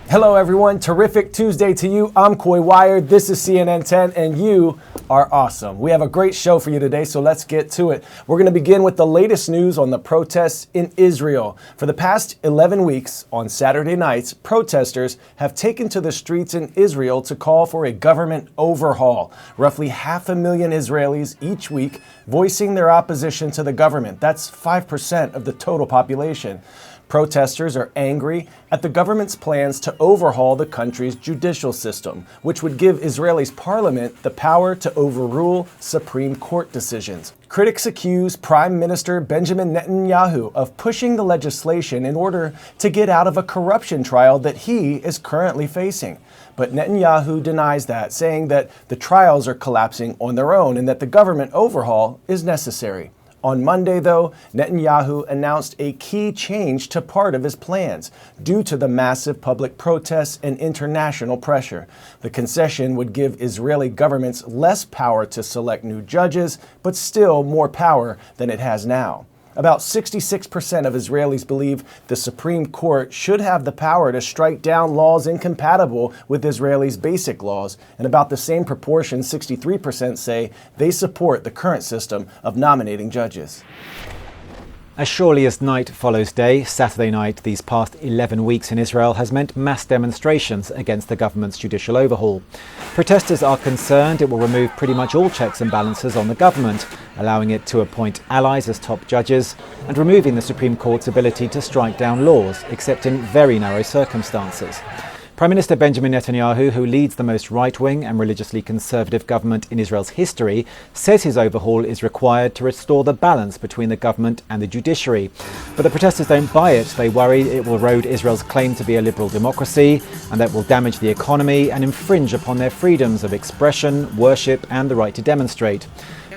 Hello everyone, terrific Tuesday to you. I'm Coy Wired, this is CNN 10, and you are awesome. We have a great show for you today, so let's get to it. We're going to begin with the latest news on the protests in Israel. For the past 11 weeks, on Saturday nights, protesters have taken to the streets in Israel to call for a government overhaul. Roughly 500,000 Israelis each week voicing their opposition to the government. That's 5% of the total population. Protesters are angry at the government's plans to overhaul the country's judicial system, which would give Israel's parliament the power to overrule Supreme Court decisions. Critics accuse Prime Minister Benjamin Netanyahu of pushing the legislation in order to get out of a corruption trial that he is currently facing. But Netanyahu denies that, saying that the trials are collapsing on their own and that the government overhaul is necessary. On Monday, though, Netanyahu announced a key change to part of his plans due to the massive public protests and international pressure. The concession would give Israeli governments less power to select new judges, but still more power than it has now. About 66% of Israelis believe the Supreme Court should have the power to strike down laws incompatible with Israelis' basic laws, and about the same proportion, 63%, say they support the current system of nominating judges. As surely as night follows day, Saturday night these past 11 weeks in Israel has meant mass demonstrations against the government's judicial overhaul. Protesters are concerned it will remove pretty much all checks and balances on the government, allowing it to appoint allies as top judges and removing the Supreme Court's ability to strike down laws, except in very narrow circumstances. Prime Minister Benjamin Netanyahu, who leads the most right-wing and religiously conservative government in Israel's history, says his overhaul is required to restore the balance between the government and the judiciary. But the protesters don't buy it. They worry it will erode Israel's claim to be a liberal democracy and that will damage the economy and infringe upon their freedoms of expression, worship and the right to demonstrate.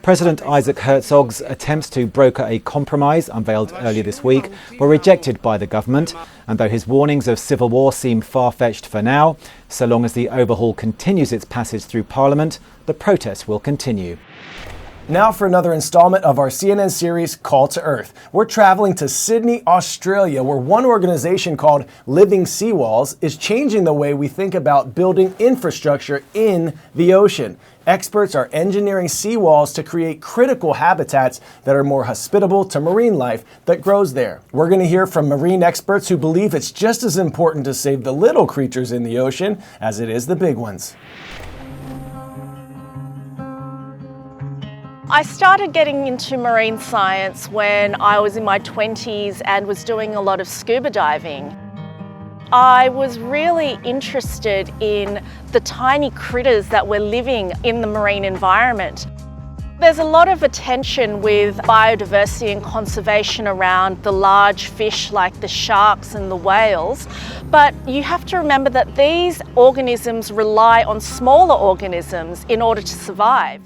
President Isaac Herzog's attempts to broker a compromise unveiled earlier this week were rejected by the government, and though his warnings of civil war seem far-fetched for now, so long as the overhaul continues its passage through Parliament, the protests will continue. Now for another installment of our CNN series, Call to Earth. We're traveling to Sydney, Australia, where one organization called Living Seawalls is changing the way we think about building infrastructure in the ocean. Experts are engineering seawalls to create critical habitats that are more hospitable to marine life that grows there. We're going to hear from marine experts who believe it's just as important to save the little creatures in the ocean as it is the big ones. I started getting into marine science when I was in my 20s and was doing a lot of scuba diving. I was really interested in the tiny critters that were living in the marine environment. There's a lot of attention with biodiversity and conservation around the large fish like the sharks and the whales, but you have to remember that these organisms rely on smaller organisms in order to survive.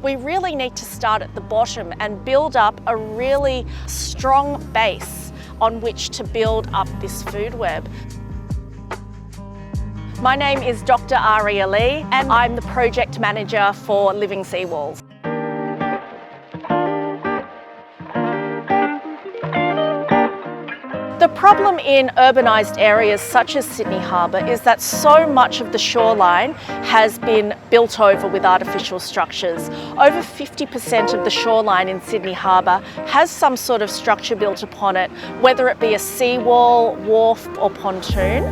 We really need to start at the bottom and build up a really strong base on which to build up this food web. My name is Dr. Aria Lee and I'm the project manager for Living Seawalls. The problem in urbanised areas such as Sydney Harbour is that so much of the shoreline has been built over with artificial structures. Over 50% of the shoreline in Sydney Harbour has some sort of structure built upon it, whether it be a seawall, wharf or pontoon.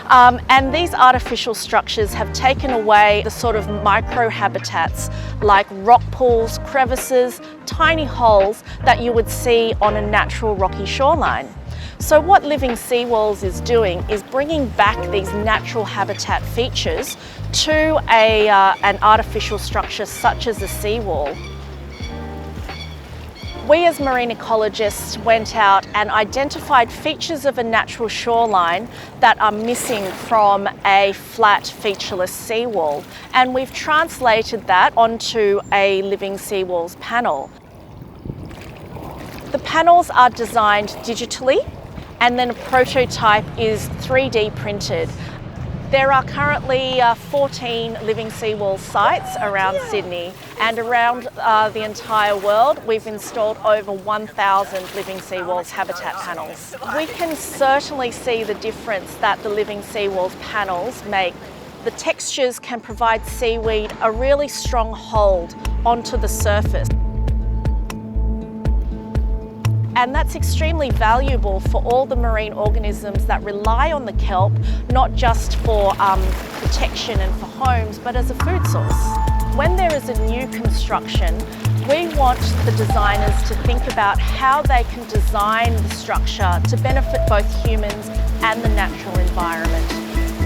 And these artificial structures have taken away the sort of micro-habitats like rock pools, crevices, tiny holes that you would see on a natural rocky shoreline. So what Living Seawalls is doing is bringing back these natural habitat features to an artificial structure such as a seawall. We as marine ecologists went out and identified features of a natural shoreline that are missing from a flat featureless seawall, and we've translated that onto a Living Seawalls panel. The panels are designed digitally and then a prototype is 3D printed. There are currently 14 living seawall sites around Sydney, and around the entire world we've installed over 1,000 living seawalls habitat panels. We can certainly see the difference that the living seawalls panels make. The textures can provide seaweed a really strong hold onto the surface. And that's extremely valuable for all the marine organisms that rely on the kelp, not just for protection and for homes, but as a food source. When there is a new construction, we want the designers to think about how they can design the structure to benefit both humans and the natural environment.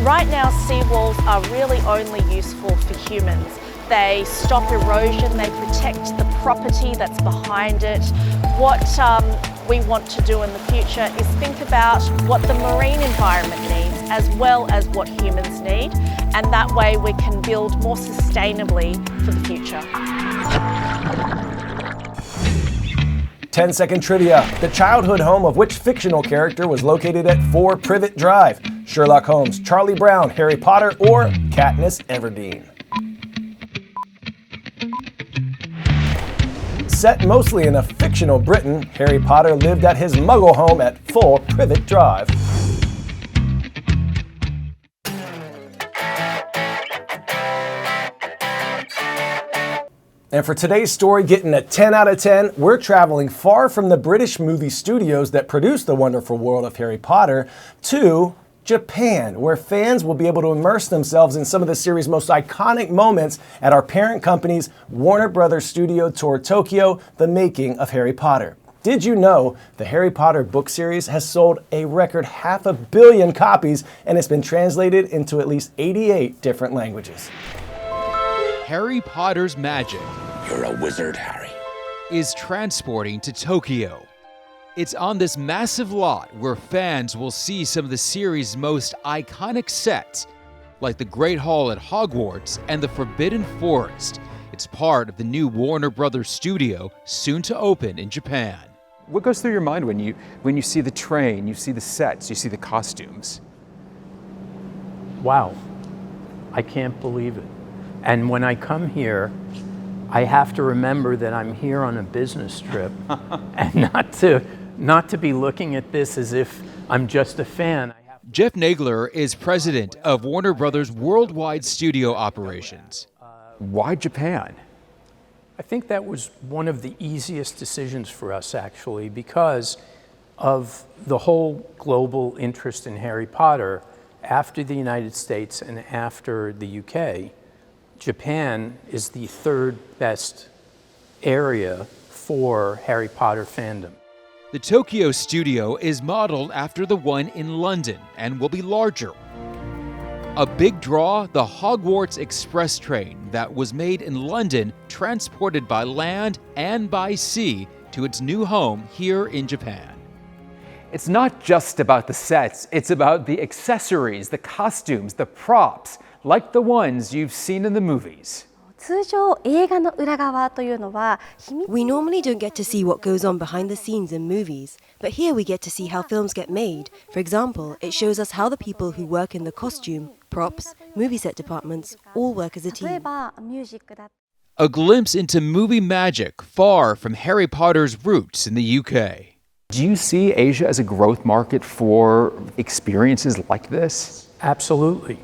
Right now, seawalls are really only useful for humans. They stop erosion, they protect the property that's behind it. What we want to do in the future is think about what the marine environment needs as well as what humans need, and that way we can build more sustainably for the future. 10-second trivia. The childhood home of which fictional character was located at 4 Privet Drive? Sherlock Holmes, Charlie Brown, Harry Potter, or Katniss Everdeen? Set mostly in a fictional Britain, Harry Potter lived at his Muggle home at 4 Privet Drive. And for today's story, getting a 10 out of 10, we're traveling far from the British movie studios that produced the wonderful world of Harry Potter to Japan, where fans will be able to immerse themselves in some of the series' most iconic moments at our parent company's Warner Brothers Studio Tour Tokyo, The Making of Harry Potter. Did you know the Harry Potter book series has sold a record 500 million copies, and it's been translated into at least 88 different languages? Harry Potter's magic, You're a wizard, Harry. is transporting to Tokyo. It's on this massive lot where fans will see some of the series' most iconic sets, like the Great Hall at Hogwarts and the Forbidden Forest. It's part of the new Warner Brothers studio, soon to open in Japan. What goes through your mind when you see the train, you see the sets, you see the costumes? Wow, I can't believe it. And when I come here, I have to remember that I'm here on a business trip and not to be looking at this as if I'm just a fan. Jeff Nagler is president of Warner Brothers Worldwide Studio Operations. Why Japan? I think that was one of the easiest decisions for us, actually, because of the whole global interest in Harry Potter. After the United States and after the UK, Japan is the third best area for Harry Potter fandom. The Tokyo studio is modeled after the one in London and will be larger. A big draw, the Hogwarts Express train that was made in London, transported by land and by sea to its new home here in Japan. It's not just about the sets, it's about the accessories, the costumes, the props, like the ones you've seen in the movies. 通常映画の裏側というのは We normally don't get to see what goes on behind the scenes in movies, but here we get to see how films get made. For example, it shows us how the people who work in the costume, props, movie set departments all work as a 例え team. ばミュージックだ A glimpse into movie magic far from Harry Potter's roots in the UK. Do you see Asia as a growth market for experiences like this? Absolutely.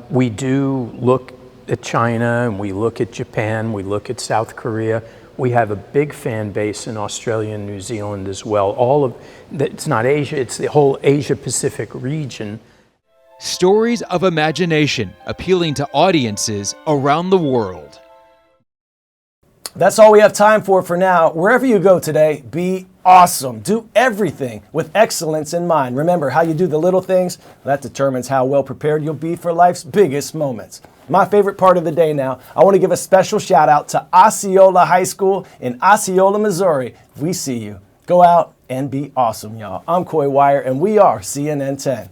We do look at China, and we look at Japan, we look at South Korea. We have a big fan base in Australia and New Zealand as well. It's not Asia, it's the whole Asia-Pacific region. Stories of imagination appealing to audiences around the world. That's all we have time for now. Wherever you go today, be awesome. Do everything with excellence in mind. Remember, how you do the little things, that determines how well prepared you'll be for life's biggest moments. My favorite part of the day now, I want to give a special shout out to Osceola High School in Osceola, Missouri. We see you. Go out and be awesome, y'all. I'm Coy Wire, and we are CNN 10.